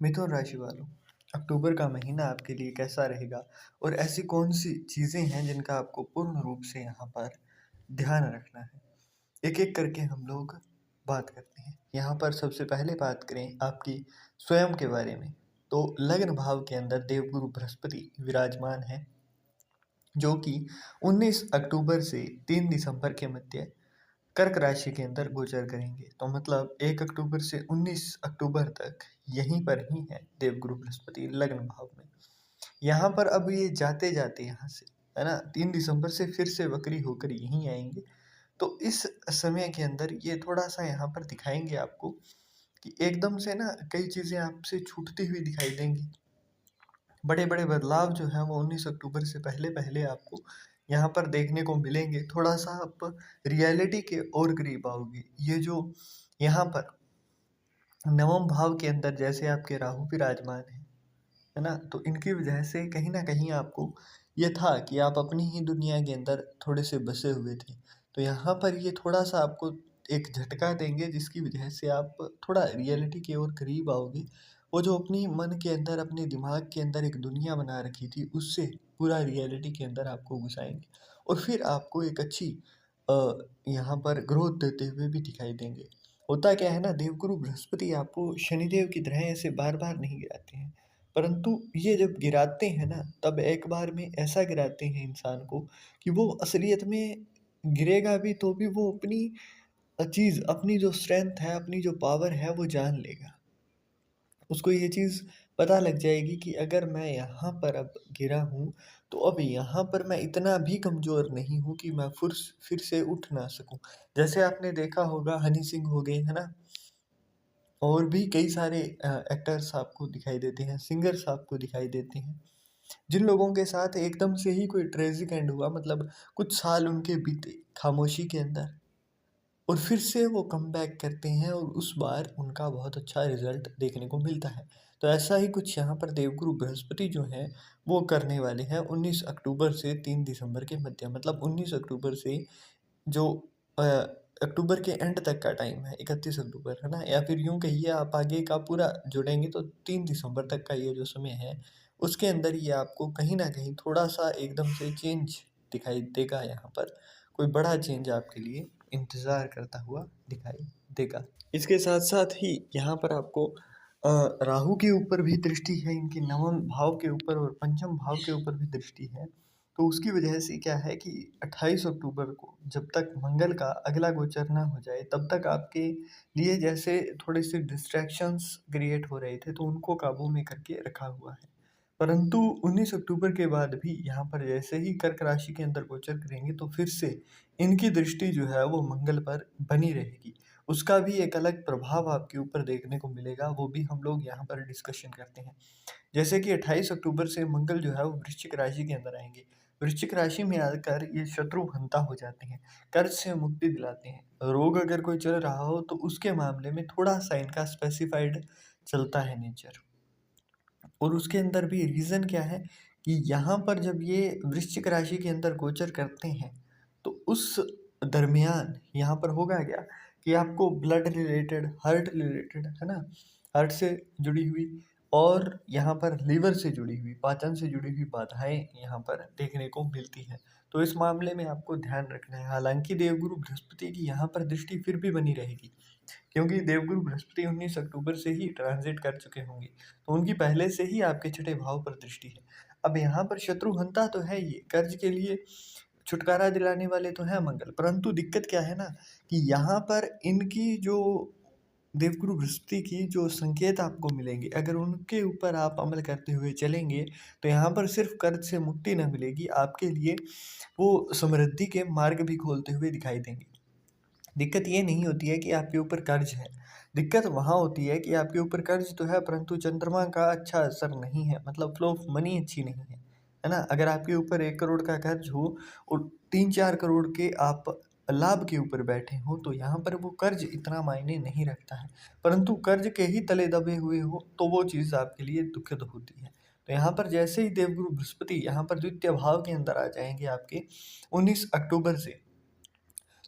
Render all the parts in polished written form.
मिथुन राशि वालों, अक्टूबर का महीना आपके लिए कैसा रहेगा और ऐसी कौन सी चीज़ें हैं जिनका आपको पूर्ण रूप से यहाँ पर ध्यान रखना है। एक एक करके हम लोग बात करते हैं। यहाँ पर सबसे पहले बात करें आपकी स्वयं के बारे में, तो लग्न भाव के अंदर देवगुरु बृहस्पति विराजमान है, जो कि 19 अक्टूबर से 3 दिसंबर के मध्य कर्क राशि के अंदर गोचर करेंगे। तो मतलब 1 अक्टूबर से 19 अक्टूबर तक यहीं पर ही है देवगुरु बृहस्पति लग्न भाव में। यहाँ पर अब ये जाते जाते यहाँ से, है ना, 3 दिसंबर से फिर से वक्री होकर यहीं आएंगे। तो इस समय के अंदर ये थोड़ा सा यहाँ पर दिखाएंगे आपको कि एकदम से ना कई चीज़ें आपसे छूटती हुई दिखाई देंगी। बड़े बड़े बदलाव जो है वो 19 अक्टूबर से पहले पहले आपको यहाँ पर देखने को मिलेंगे। थोड़ा सा आप रियलिटी के और करीब आओगे। ये जो यहाँ पर नवम भाव के अंदर जैसे आपके राहु विराजमान है ना, तो इनकी वजह से कहीं ना कहीं आपको ये था कि आप अपनी ही दुनिया के अंदर थोड़े से बसे हुए थे। तो यहाँ पर ये थोड़ा सा आपको एक झटका देंगे, जिसकी वजह से आप थोड़ा रियलिटी के और करीब आओगे। वो जो अपनी मन के अंदर, अपने दिमाग के अंदर एक दुनिया बना रखी थी, उससे पूरा रियलिटी के अंदर आपको घुसाएंगे और फिर आपको एक अच्छी यहाँ पर ग्रोथ देते हुए भी दिखाई देंगे। होता क्या है ना, देवगुरु बृहस्पति आपको शनिदेव की तरह ऐसे बार बार नहीं गिराते हैं, परंतु ये जब गिराते हैं ना, तब एक बार में ऐसा गिराते हैं इंसान को कि वो असलियत में गिरेगा भी तो भी वो अपनी चीज़, अपनी जो स्ट्रेंथ है, अपनी जो पावर है वो जान लेगा। उसको ये चीज़ पता लग जाएगी कि अगर मैं यहाँ पर अब गिरा हूँ, तो अब यहाँ पर मैं इतना भी कमज़ोर नहीं हूँ कि मैं फिर से उठ ना सकूँ। जैसे आपने देखा होगा हनी सिंह हो गए, है ना? और भी कई सारे एक्टर्स आपको दिखाई देते हैं, सिंगर्स आपको दिखाई देते हैं, जिन लोगों के साथ एकदम से ही कोई ट्रेजिक एंड हुआ, मतलब कुछ साल उनके बीते खामोशी के अंदर, और फिर से वो कमबैक करते हैं और उस बार उनका बहुत अच्छा रिजल्ट देखने को मिलता है। तो ऐसा ही कुछ यहाँ पर देवगुरु बृहस्पति जो हैं वो करने वाले हैं 19 अक्टूबर से 3 दिसंबर के मध्य, मतलब 19 अक्टूबर से जो अ, अक्टूबर के एंड तक का टाइम है, 31 अक्टूबर, है ना? या फिर यूँ कहिए आप आगे का पूरा जोड़ेंगे तो 3 दिसंबर तक का ये जो समय है, उसके अंदर ये आपको कहीं न कहीं थोड़ा-सा एकदम से चेंज दिखाई देगा यहाँ पर। कोई बड़ा चेंज आपके लिए इंतज़ार करता हुआ दिखाई देगा। इसके साथ-साथ ही यहाँ पर आपको राहु के ऊपर भी दृष्टि है, इनके नवम भाव के ऊपर और पंचम भाव के ऊपर भी दृष्टि है। तो उसकी वजह से क्या है कि 28 अक्टूबर को जब तक मंगल का अगला गोचर ना हो जाए, तब तक आपके लिए जैसे थोड़े से डिस्ट्रैक्शंस क्रिएट हो रहे थे, तो उनको काबू में करके रखा हुआ है। परंतु 19 अक्टूबर के बाद भी यहाँ पर जैसे ही कर्क राशि के अंदर गोचर करेंगे, तो फिर से इनकी दृष्टि जो है वो मंगल पर बनी रहेगी। उसका भी एक अलग प्रभाव आपके ऊपर देखने को मिलेगा, वो भी हम लोग यहाँ पर डिस्कशन करते हैं। जैसे कि 28 अक्टूबर से मंगल जो है वो वृश्चिक राशि के अंदर आएँगे। वृश्चिक राशि में आकर ये शत्रु हंता हो जाते हैं, कर्ज से मुक्ति दिलाते हैं। रोग अगर कोई चल रहा हो तो उसके मामले में थोड़ा-सा इनका स्पेसिफाइड चलता है नेचर। और उसके अंदर भी रीज़न क्या है कि यहाँ पर जब ये वृश्चिक राशि के अंदर गोचर करते हैं, तो उस दरमियान यहाँ पर होगा क्या कि आपको ब्लड रिलेटेड, हार्ट रिलेटेड, है ना? हार्ट से जुड़ी हुई और यहाँ पर लीवर से जुड़ी हुई, पाचन से जुड़ी हुई बाधाएँ यहाँ पर देखने को मिलती हैं। तो इस मामले में आपको ध्यान रखना है। हालाँकि देवगुरु बृहस्पति की यहाँ पर दृष्टि फिर भी बनी रहेगी, क्योंकि देवगुरु बृहस्पति 19 अक्टूबर से ही ट्रांज़िट कर चुके होंगे, तो उनकी पहले से ही आपके छठे भाव पर दृष्टि है। अब यहाँ पर शत्रुहंता तो है ये, कर्ज के लिए छुटकारा दिलाने वाले तो हैं मंगल, परंतु दिक्कत क्या है ना कि यहाँ पर इनकी जो देवगुरु बृहस्पति की जो संकेत आपको मिलेंगे, अगर उनके ऊपर आप अमल करते हुए चलेंगे, तो यहाँ पर सिर्फ़ कर्ज से मुक्ति ना मिलेगी, आपके लिए वो समृद्धि के मार्ग भी खोलते हुए दिखाई देंगे। दिक्कत ये नहीं होती है कि आपके ऊपर कर्ज है, दिक्कत वहाँ होती है कि आपके ऊपर कर्ज तो है, परंतु चंद्रमा का अच्छा असर नहीं है, मतलब फ्लो ऑफ मनी अच्छी नहीं है ना? अगर आपके ऊपर 1 करोड़ का कर्ज हो और 3-4 करोड़ के आप लाभ के ऊपर बैठे हो, तो यहाँ पर वो कर्ज इतना मायने नहीं रखता है। परंतु कर्ज के ही तले दबे हुए हो, तो वो चीज़ आपके लिए दुखद होती है। तो यहाँ पर जैसे ही देवगुरु बृहस्पति यहाँ पर द्वितीय भाव के अंदर आ जाएँगे आपके 19 अक्टूबर से,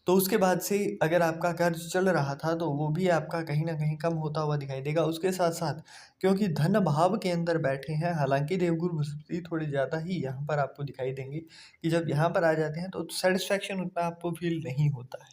तो उसके बाद से अगर आपका कर्ज चल रहा था तो वो भी आपका कहीं न कहीं कम होता हुआ दिखाई देगा। उसके साथ-साथ क्योंकि धन भाव के अंदर बैठे हैं, हालाँकि देवगुरु बृहस्पति थोड़े ज़्यादा ही यहाँ पर आपको दिखाई देंगे कि जब यहाँ पर आ जाते हैं तो सैटिस्फैक्शन उतना आपको फ़ील नहीं होता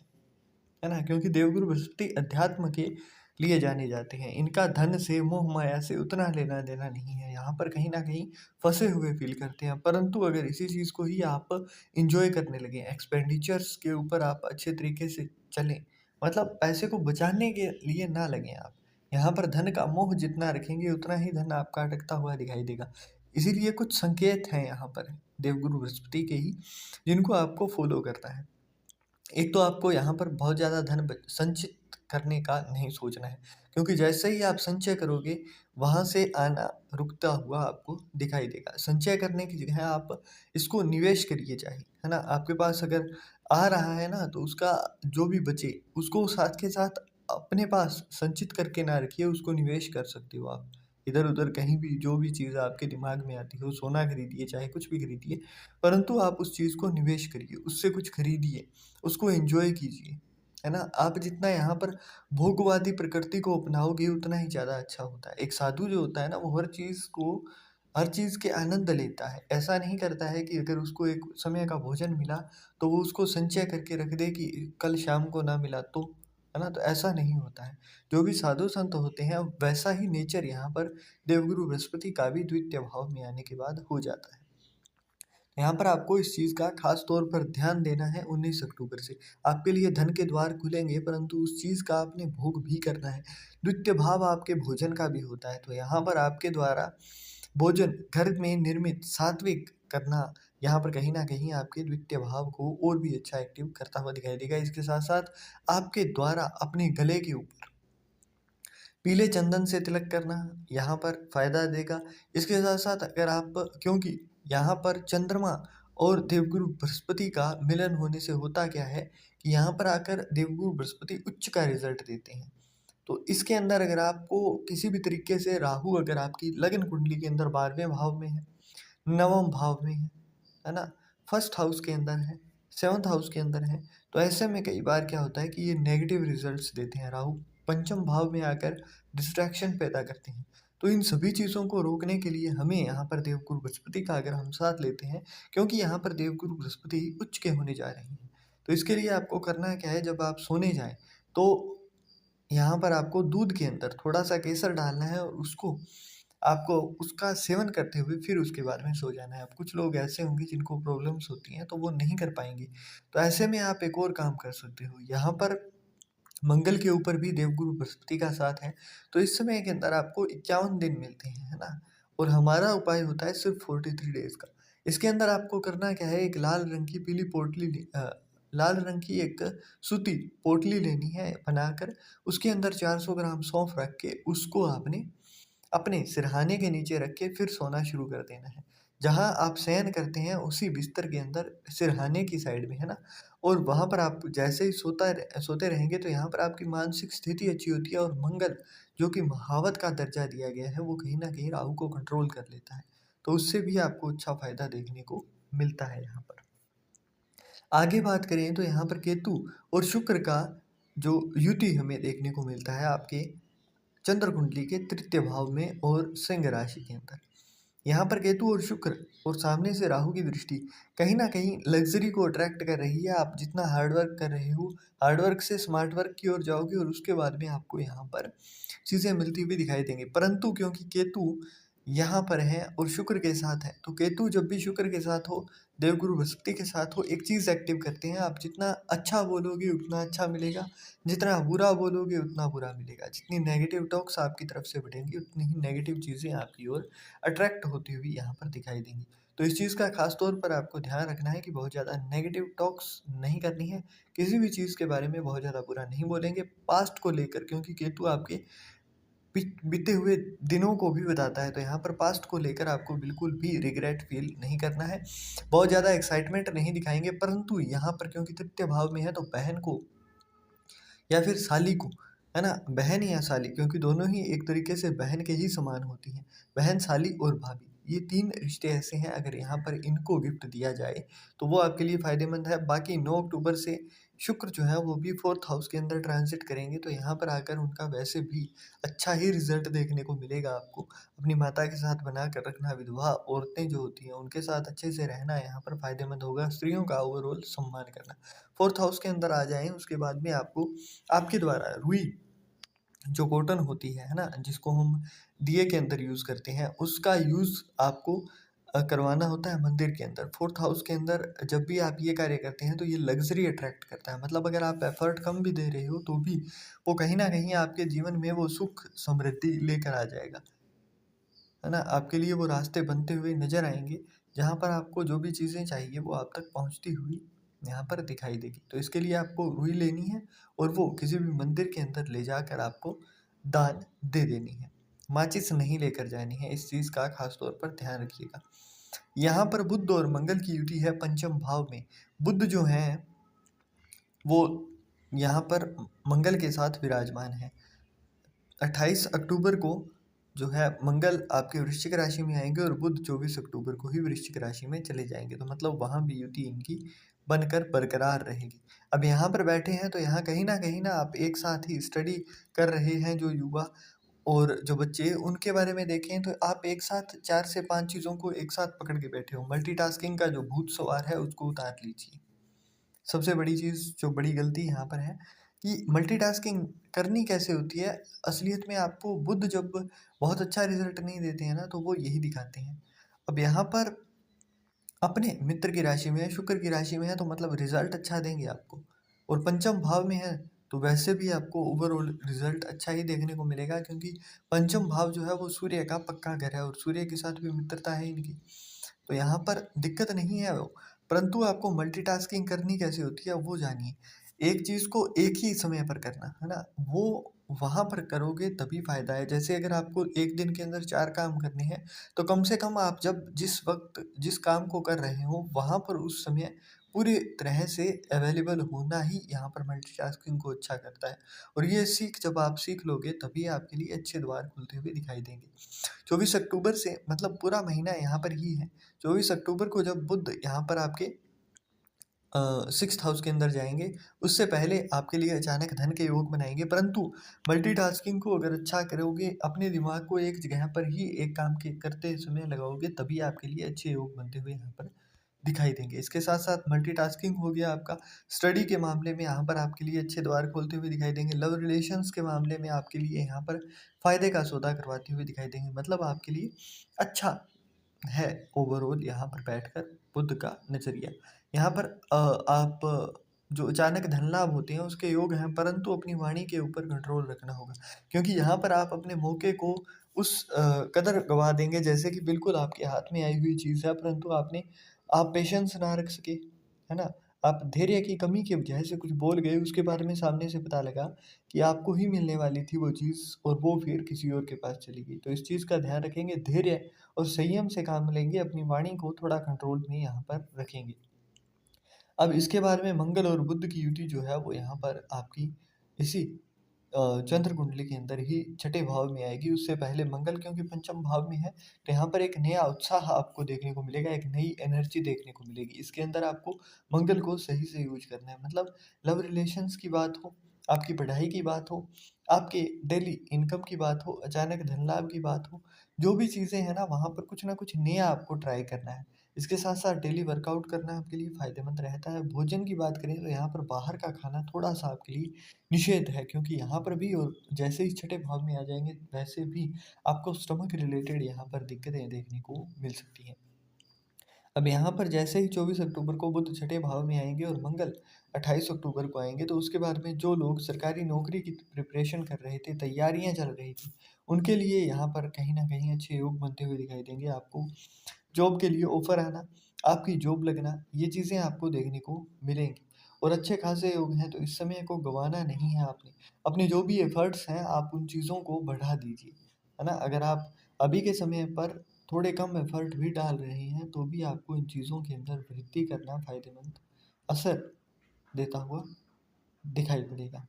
है ना? क्योंकि देवगुरु बृहस्पति अध्यात्म के लिए जाने जाते हैं। इनका धन से, मोह माया से उतना लेना-देना नहीं है। यहाँ पर कहीं न कहीं फँसे हुए फ़ील करते हैं। परंतु अगर इसी चीज़ को ही आप एन्जॉय करने लगें, एक्सपेंडिचर्स के ऊपर आप अच्छे तरीके से चलें, मतलब पैसे को बचाने के लिए ना लगें आप। यहाँ पर धन का मोह जितना रखेंगे, उतना ही धन आपका अटकता हुआ दिखाई देगा। इसीलिए कुछ संकेत हैं यहाँ पर देवगुरु बृहस्पति के ही, जिनको आपको फ़ॉलो करना है। एक तो आपको यहाँ पर बहुत ज़्यादा धन संचित करने का नहीं सोचना है, क्योंकि जैसे ही आप संचय करोगे वहाँ से आना रुकता हुआ आपको दिखाई देगा। संचय करने की जगह आप इसको निवेश करिए चाहे, है ना? आपके पास अगर आ रहा है ना तो उसका जो भी बचे उसको साथ के साथ अपने पास संचित करके ना रखिए, उसको निवेश कर सकते हो आप। इधर-उधर कहीं भी जो भी चीज़ आपके दिमाग में आती हो, सोना खरीदिए चाहे कुछ भी खरीदिए, परंतु आप उस चीज़ को निवेश करिए, उससे कुछ खरीदिए। उसको एन्जॉय कीजिए, है ना? आप जितना यहाँ पर भोगवादी प्रकृति को अपनाओगे उतना ही ज़्यादा अच्छा होता है। एक साधु जो होता है ना वो हर चीज़ के आनंद लेता है। ऐसा नहीं करता है कि अगर उसको एक समय का भोजन मिला तो वो उसको संचय करके रख दे कि कल शाम को ना मिला तो, है ना? तो ऐसा नहीं होता है। जो भी साधु संत होते हैं वैसा ही नेचर यहाँ पर देवगुरु बृहस्पति का भी द्वितीय भाव में आने के बाद हो जाता है। यहाँ पर आपको इस चीज़ का खास तौर पर ध्यान देना है 19 अक्टूबर से। आपके लिए धन के द्वार खुलेंगे परंतु उस चीज़ का आपने भोग भी करना है। द्वितीय भाव आपके भोजन का भी होता है, तो यहाँ पर आपके द्वारा भोजन घर में निर्मित सात्विक करना यहाँ पर कहीं न कहीं आपके द्वितीय भाव को और भी अच्छा एक्टिव करता हुआ दिखाई देगा। इसके साथ-साथ आपके द्वारा अपने गले के ऊपर पीले चंदन से तिलक करना यहाँ पर फ़ायदा देगा। इसके साथ-साथ अगर आप क्योंकि यहाँ पर चंद्रमा और देवगुरु बृहस्पति का मिलन होने से होता क्या है कि यहाँ पर आकर देवगुरु बृहस्पति उच्च का रिज़ल्ट देते हैं। तो इसके अंदर अगर आपको किसी भी तरीके से राहु अगर आपकी लग्न कुंडली के अंदर 12वें भाव में है, 9वें भाव में है ना? फर्स्ट हाउस के अंदर है, 7th हाउस के अंदर है, तो ऐसे में कई बार क्या होता है कि ये नेगेटिव रिज़ल्ट्स देते हैं। राहु पंचम भाव में आकर डिस्ट्रैक्शन पैदा करते हैं। तो इन सभी चीज़ों को रोकने के लिए हमें यहाँ पर देवगुरु बृहस्पति का अगर हम साथ लेते हैं, क्योंकि यहाँ पर देवगुरु बृहस्पति उच्च के होने जा रहे हैं। तो इसके लिए आपको करना क्या है, जब आप सोने जाएँ तो यहाँ पर आपको दूध के अंदर थोड़ा-सा केसर डालना है और उसको आपको उसका सेवन करते हुए फिर उसके बाद में सो जाना है। अब कुछ लोग ऐसे होंगे जिनको प्रॉब्लम्स होती हैं तो वो नहीं कर पाएँगे। तो ऐसे में आप एक और काम कर सकते हो, यहाँ पर मंगल के ऊपर भी देवगुरु बृहस्पति का साथ है, तो इस समय के अंदर आपको 51 दिन मिलते हैं, है ना? और हमारा उपाय होता है सिर्फ़ 43 डेज़ का। इसके अंदर आपको करना क्या है, एक लाल रंग की एक सूती पोटली लेनी है बनाकर, उसके अंदर 400 ग्राम सौंफ रख के उसको आपने अपने सिरहाने के नीचे रख के फिर सोना शुरू कर देना है। जहाँ आप शयन करते हैं उसी बिस्तर के अंदर सिरहाने की साइड में, है ना? और वहाँ पर आप जैसे ही सोते रहेंगे तो यहाँ पर आपकी मानसिक स्थिति अच्छी होती है और मंगल जो कि महावत का दर्जा दिया गया है वो कहीं न कहीं राहु को कंट्रोल कर लेता है। तो उससे भी आपको अच्छा फ़ायदा देखने को मिलता है यहाँ पर। आगे बात करें तो यहाँ पर केतु और शुक्र का जो युति हमें देखने को मिलता है आपके चंद्र कुंडली के तृतीय भाव में और सिंह राशि के अंदर। यहाँ पर केतु और शुक्र और सामने से राहु की दृष्टि कहीं न कहीं लग्ज़री को अट्रैक्ट कर रही है। आप जितना हार्ड वर्क कर रहे हो, हार्ड वर्क से स्मार्ट वर्क की ओर जाओगे और उसके बाद में आपको यहाँ पर चीज़ें मिलती हुई दिखाई देंगी। परंतु क्योंकि केतु यहाँ पर है और शुक्र के साथ है, तो केतु जब भी शुक्र के साथ हो, देवगुरु बृहस्पति के साथ हो, एक चीज़ एक्टिव करते हैं, आप जितना अच्छा बोलोगे उतना अच्छा मिलेगा, जितना बुरा बोलोगे उतना बुरा मिलेगा। जितनी नेगेटिव टॉक्स आपकी तरफ से बढ़ेंगी, उतनी ही नेगेटिव चीज़ें आपकी ओर अट्रैक्ट होती हुई यहाँ पर दिखाई देंगी। तो इस चीज़ का ख़ास तौर पर आपको ध्यान रखना है कि बहुत ज़्यादा नेगेटिव टॉक्स नहीं करनी है, किसी भी चीज़ के बारे में बहुत ज़्यादा बुरा नहीं बोलेंगे, पास्ट को लेकर, क्योंकि केतु आपके बीते हुए दिनों को भी बताता है, तो यहाँ पर पास्ट को लेकर आपको बिल्कुल भी रिग्रेट फ़ील नहीं करना है। बहुत ज़्यादा एक्साइटमेंट नहीं दिखाएँगे, परंतु यहाँ पर क्योंकि तृतीय भाव में है तो बहन को या फिर साली को, है ना? बहन या साली, क्योंकि दोनों ही एक तरीके से बहन के ही समान होती हैं। बहन, साली और भाभी, ये 3 रिश्ते ऐसे हैं, अगर यहाँ पर इनको गिफ्ट दिया जाए, तो वो आपके लिए फ़ायदेमंद है। बाकी 9 अक्टूबर से शुक्र जो है वो भी 4th हाउस के अंदर ट्रांज़िट करेंगे, तो यहाँ पर आकर उनका वैसे भी अच्छा ही रिज़ल्ट देखने को मिलेगा आपको। अपनी माता के साथ बना कर रखना, विधवा औरतें जो होती हैं उनके साथ अच्छे से रहना यहाँ पर फ़ायदेमंद होगा, स्त्रियों का ओवरऑल सम्मान करना। 4th हाउस के अंदर आ जाएँ, उसके बाद में आपको आपके द्वारा रुई जो कॉटन होती है ना? जिसको हम दिए के अंदर यूज़ करते हैं, उसका यूज़ आपको करवाना होता है मंदिर के अंदर। 4th हाउस के अंदर जब भी आप ये कार्य करते हैं, तो ये लग्ज़री अट्रैक्ट करता है। मतलब अगर आप एफ़र्ट कम भी दे रहे हो, तो भी वो कहीं न कहीं आपके जीवन में वो सुख, समृद्धि लेकर आ जाएगा। है ना? आपके लिए वो रास्ते बनते हुए नज़र आएँगे, जहाँ पर आपको जो भी चीज़ें चाहिए, वो आप तक पहुँचती हुई यहाँ पर दिखाई देगी। तो इसके लिए आपको रुई लेनी है और वो किसी भी मंदिर के अंदर ले जाकर आपको दान दे देनी है। माचिस नहीं लेकर जानी है, इस चीज़ का ख़ास तौर पर ध्यान रखिएगा। यहाँ पर बुध और मंगल की युति है पंचम भाव में। बुध जो हैं, वो यहाँ पर मंगल के साथ विराजमान है। 28 अक्टूबर को जो है मंगल आपके वृश्चिक राशि में आएँगे और बुध 24 अक्टूबर को ही वृश्चिक राशि में चले जाएँगे। तो मतलब वहाँ भी युति इनकी बनकर बरकरार रहेगी। अब यहाँ पर बैठे हैं, तो यहाँ कहीं न कहीं ना आप एक साथ ही स्टडी कर रहे हैं, जो युवा और जो बच्चे, उनके बारे में देखें तो आप एक साथ 4 से 5 चीज़ों को एक साथ पकड़ के बैठे हो। मल्टीटास्किंग का जो भूत सवार है, उसको उतार लीजिए। सबसे बड़ी चीज़, जो बड़ी गलती यहाँ पर है कि मल्टीटास्किंग करनी कैसे होती है, असलियत में आपको बुध जब बहुत अच्छा रिज़ल्ट नहीं देते हैं ना, तो वो यही दिखाते हैं। अब यहाँ पर अपने मित्र की राशि में है, शुक्र की राशि में है, तो मतलब रिज़ल्ट अच्छा देंगे आपको, और पंचम भाव में है, तो वैसे भी आपको ओवरऑल रिज़ल्ट अच्छा ही देखने को मिलेगा, क्योंकि पंचम भाव जो है वो सूर्य का पक्का घर है और सूर्य के साथ भी मित्रता है इनकी। तो यहाँ पर दिक्कत नहीं है वो, परंतु आपको मल्टीटास्किंग करनी कैसे होती है वो जानिए। एक चीज़ को एक ही समय पर करना, है ना? वो वहाँ पर करोगे तभी फ़ायदा है। जैसे अगर आपको एक दिन के अंदर 4 काम करने हैं, तो कम से कम आप जब जिस वक़्त जिस काम को कर रहे हो, वहाँ पर उस समय पूरी तरह से अवेलेबल होना ही यहाँ पर मल्टीटास्किंग को अच्छा करता है। और ये सीख जब आप सीख लोगे, तभी आपके लिए अच्छे द्वार खुलते हुए दिखाई देंगे। 24 अक्टूबर से मतलब पूरा महीना यहाँ पर ही है। 24 अक्टूबर को जब बुध यहाँ पर आपके 6th हाउस के अंदर जाएँगे, उससे पहले आपके लिए अचानक धन के योग बनाएँगे, परंतु मल्टीटास्किंग को अगर अच्छा करोगे, अपने दिमाग को एक जगह पर ही एक काम के करते समय लगाओगे, तभी आपके लिए अच्छे योग बनते हुए यहाँ पर दिखाई देंगे। इसके साथ-साथ मल्टीटास्किंग हो गया आपका, स्टडी के मामले में यहाँ पर आपके लिए अच्छे द्वार खोलते हुए दिखाई देंगे, लव रिलेशंस के मामले में आपके लिए यहाँ पर फ़ायदे का सौदा करवाते हुए दिखाई देंगे। मतलब आपके लिए अच्छा है ओवरऑल यहाँ पर बैठकर बुध का नज़रिया। यहाँ पर आप जो अचानक धन लाभ होते हैं उसके योग हैं, परंतु अपनी वाणी के ऊपर कंट्रोल रखना होगा। क्योंकि यहाँ पर आप अपने मौके को उस कदर गँवा देंगे, जैसे कि बिल्कुल आपके हाथ में आई हुई चीज़ है, परंतु आप पेशेंस ना रख सके, है ना? आप धैर्य की कमी की वजह से कुछ बोल गए, उसके बारे में सामने से पता लगा कि आपको ही मिलने वाली थी वो चीज़, और वो फिर किसी और के पास चली गई। तो इस चीज़ का ध्यान रखेंगे, धैर्य और संयम से काम लेंगे, अपनी वाणी को थोड़ा कंट्रोल में यहाँ पर रखेंगे। अब इसके बाद में मंगल और बुध की युति जो है वो यहाँ पर आपकी इसी चंद्र कुंडली के अंदर ही छठे भाव में आएगी। उससे पहले मंगल क्योंकि पंचम भाव में है, तो यहाँ पर एक नया उत्साह आपको देखने को मिलेगा, एक नई एनर्जी देखने को मिलेगी। इसके अंदर आपको मंगल को सही से यूज़ करना है। मतलब लव रिलेशंस की बात हो, आपकी पढ़ाई की बात हो, आपके डेली इनकम की बात हो, अचानक धन लाभ की बात हो, जो भी चीज़ें हैं ना, वहाँ पर कुछ ना कुछ नया आपको ट्राई करना है। इसके साथ-साथ डेली वर्कआउट करना आपके लिए फ़ायदेमंद रहता है। भोजन की बात करें, तो यहाँ पर बाहर का खाना थोड़ा-सा आपके लिए निषेध है, क्योंकि यहाँ पर भी, और जैसे ही छठे भाव में आ जाएँगे, वैसे भी आपको स्टमक रिलेटेड यहाँ पर दिक्कतें देखने को मिल सकती हैं। अब यहाँ पर जैसे ही 24 अक्टूबर को बुध छठे भाव में आएँगे और मंगल 28 अक्टूबर को आएँगे, तो उसके बाद में जो लोग सरकारी नौकरी की प्रिपरेशन कर रहे थे, तैयारियाँ चल रही थी, उनके लिए यहाँ पर कहीं न कहीं अच्छे योग बनते हुए दिखाई देंगे। आपको जॉब के लिए ऑफ़र आना, आपकी जॉब लगना, ये चीज़ें आपको देखने को मिलेंगी, और अच्छे खासे योग हैं, तो इस समय को गँवाना नहीं है आपने। अपने जो भी एफ़र्ट्स हैं, आप उन चीज़ों को बढ़ा दीजिए, है ना? अगर आप अभी के समय पर थोड़े कम एफ़र्ट भी डाल रहे हैं, तो भी आपको इन चीज़ों के अंदर वृद्धि करना फ़ायदेमंद असर देता हुआ दिखाई पड़ेगा।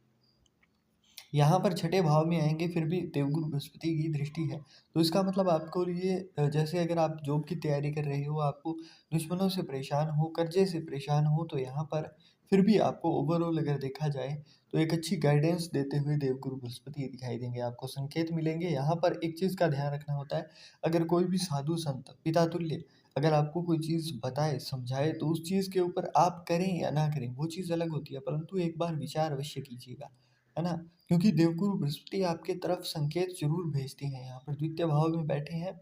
यहाँ पर छठे भाव में आएँगे, फिर भी देवगुरु बृहस्पति की दृष्टि है। तो इसका मतलब आपको लिए जैसे अगर आप जॉब की तैयारी कर रहे हो, आपको दुश्मनों से परेशान हो, कर्ज़े से परेशान हो, तो यहाँ पर फिर भी आपको ओवरऑल अगर देखा जाए तो एक अच्छी गाइडेंस देते हुए देवगुरु बृहस्पति दिखाई देंगे, आपको संकेत मिलेंगे। यहाँ पर एक चीज़ का ध्यान रखना होता है, अगर कोई भी साधु संत पिता तुल्य अगर आपको कोई चीज़ बताए, समझाए तो उस चीज़ के ऊपर आप करें या ना करें वो चीज़ अलग होती है, परंतु एक बार विचार अवश्य कीजिएगा, है ना? क्योंकि देवगुरु बृहस्पति आपके तरफ संकेत ज़रूर भेजते हैं, यहाँ पर द्वितीय भाव में बैठे हैं,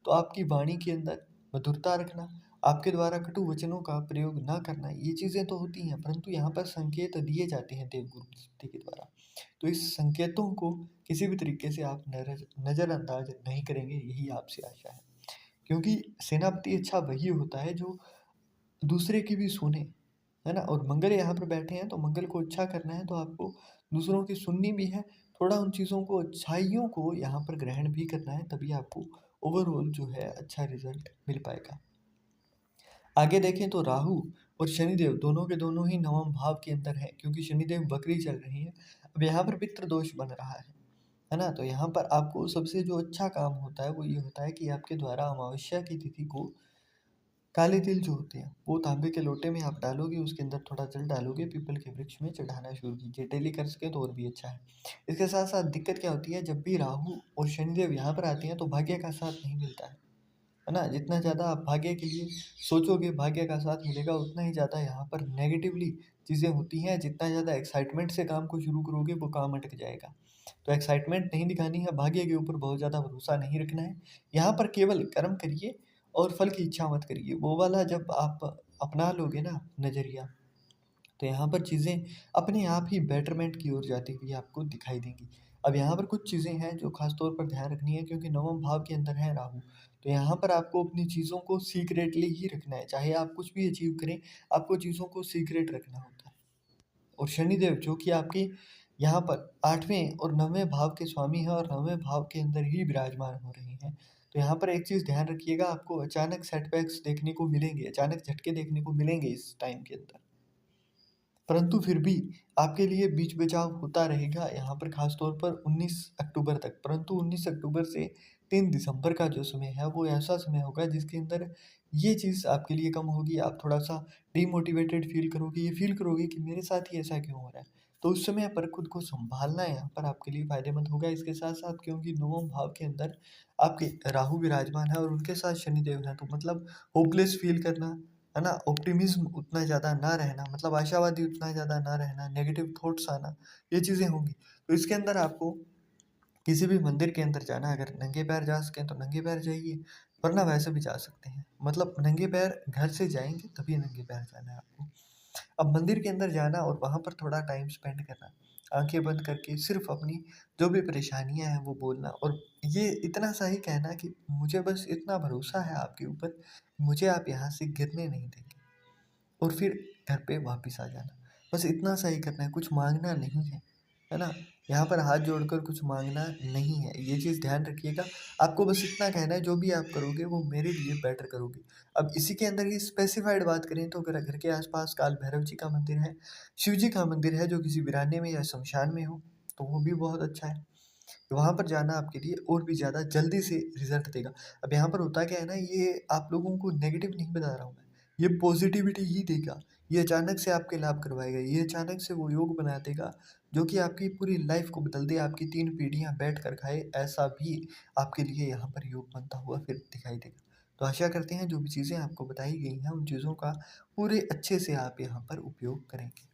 तो आपकी वाणी के अंदर मधुरता रखना, आपके द्वारा कटु वचनों का प्रयोग ना करना, ये चीज़ें तो होती हैं, परंतु यहाँ पर संकेत दिए जाते हैं देवगुरु बृहस्पति के द्वारा। तो इस संकेतों को किसी भी तरीके से आप नज़रअंदाज नहीं करेंगे, यही आपसे आशा है। क्योंकि सेनापति अच्छा वही होता है जो दूसरे की भी सुने, है ना? और मंगल यहाँ पर बैठे हैं तो मंगल को अच्छा करना है तो आपको दूसरों की सुननी भी है, थोड़ा उन चीज़ों को अच्छाइयों को यहाँ पर ग्रहण भी करना है, तभी आपको ओवरऑल जो है अच्छा रिज़ल्ट मिल पाएगा। आगे देखें तो राहु और शनिदेव दोनों के दोनों ही नवम भाव के अंदर हैं, क्योंकि शनिदेव वक्री चल रही हैं। अब यहाँ पर पितृ दोष बन रहा है ना? तो यहाँ पर आपको सबसे जो अच्छा काम होता है वो ये होता है कि आपके द्वारा अमावस्या की तिथि को काले तिल जो होते हैं वो तांबे के लोटे में आप डालोगे, उसके अंदर थोड़ा जल डालोगे, पीपल के वृक्ष में चढ़ाना शुरू कीजिए। डेली कर सके तो और भी अच्छा है। इसके साथ साथ दिक्कत क्या होती है, जब भी राहु और शनिदेव यहाँ पर आते हैं तो भाग्य का साथ नहीं मिलता है ना? जितना ज़्यादा आप भाग्य के लिए सोचोगे, भाग्य का साथ मिलेगा, उतना ही ज़्यादा यहाँ पर नेगेटिवली चीज़ें होती हैं। जितना ज़्यादा एक्साइटमेंट से काम को शुरू करोगे वो काम अटक जाएगा। तो एक्साइटमेंट नहीं दिखानी है, भाग्य के ऊपर बहुत ज़्यादा भरोसा नहीं रखना है। यहाँ पर केवल कर्म करिए और फल की इच्छा मत करिए। वो वाला जब आप अपना लोगे ना नज़रिया, तो यहाँ पर चीज़ें अपने आप ही बेटरमेंट की ओर जाती हुई आपको दिखाई देंगी। अब यहाँ पर कुछ चीज़ें हैं जो ख़ास तौर पर ध्यान रखनी है, क्योंकि नवम भाव के अंदर है राहु। तो यहाँ पर आपको अपनी चीज़ों को सीक्रेटली ही रखना है, चाहे आप कुछ भी अचीव करें, आपको चीज़ों को सीक्रेट रखना होता है। और शनिदेव जो कि आपके यहाँ पर 8वें और 9वें भाव के स्वामी हैं और 9वें भाव के अंदर ही विराजमान हो रहे हैं। तो यहाँ पर एक चीज़ ध्यान रखिएगा, आपको अचानक सेटबैक्स देखने को मिलेंगे, अचानक झटके देखने को मिलेंगे इस टाइम के अंदर। परंतु फिर भी आपके लिए बीच बचाव होता रहेगा यहाँ पर, ख़ास तौर पर 19 अक्टूबर तक। परंतु 19 अक्टूबर से 3 दिसंबर का जो समय है वो ऐसा समय होगा जिसके अंदर ये चीज़ आपके लिए कम होगी। आप थोड़ा-सा डिमोटिवेटेड फ़ील करोगे, ये फ़ील करोगे कि मेरे साथ ही ऐसा क्यों हो रहा है? तो उस समय पर खुद को सँभालना यहाँ पर आपके लिए फ़ायदेमंद होगा। इसके साथ-साथ क्योंकि नवम भाव के अंदर आपके राहु विराजमान है और उनके साथ शनिदेव हैं, तो मतलब होपलेस फ़ील करना, है ना? ऑप्टिमिज़्म उतना ज़्यादा ना रहना, मतलब आशावादी उतना ज़्यादा ना रहना, नेगेटिव थॉट्स आना, ये चीज़ें होंगी। तो इसके अंदर आपको किसी भी मंदिर के अंदर जाना, अगर नंगे पैर जा सकें तो नंगे पैर जाइए, वरना वैसे भी जा सकते हैं। मतलब नंगे पैर घर से जाएँगे तभी नंगे पैर जाना है आपको। अब मंदिर के अंदर जाना और वहाँ पर थोड़ा टाइम स्पेंड करना, आँखें बंद करके सिर्फ़ अपनी जो भी परेशानियाँ हैं वो बोलना, और ये इतना सा ही कहना कि मुझे बस इतना भरोसा है आपके ऊपर, मुझे आप यहाँ से गिरने नहीं देंगे। और फिर घर पे वापस आ जाना। बस इतना सा ही करना है, कुछ माँगना नहीं है ना? यहाँ पर हाथ जोड़कर कुछ माँगना नहीं है, ये चीज़ ध्यान रखिएगा। आपको बस इतना कहना है जो भी आप करोगे वो मेरे लिए बेटर करोगे। अब इसी के अंदर ही स्पेसिफ़ाइड बात करें तो अगर घर के आस-पास काल भैरव जी का मंदिर है, शिव जी का मंदिर है जो किसी वीराने में या श्मशान में हो, तो वो भी बहुत अच्छा है। वहाँ पर जाना आपके लिए और भी ज़्यादा जल्दी से रिज़ल्ट देगा। अब यहाँ पर होता क्या है ना, ये आप लोगों को नेगेटिव नहीं बता रहा हूँ मैं, ये पॉज़िटिविटी ही देगा। ये अचानक से आपके लाभ करवाएगा, ये अचानक से वो योग बना देगा जो कि आपकी पूरी लाइफ़ को बदल दे, आपकी 3 पीढ़ियाँ बैठ कर खाए, ऐसा भी आपके लिए यहाँ पर योग बनता हुआ फिर दिखाई देगा। तो आशा करते हैं जो भी चीज़ें आपको बताई गई हैं, उन चीज़ों का पूरे अच्छे से आप यहाँ पर उपयोग करेंगे।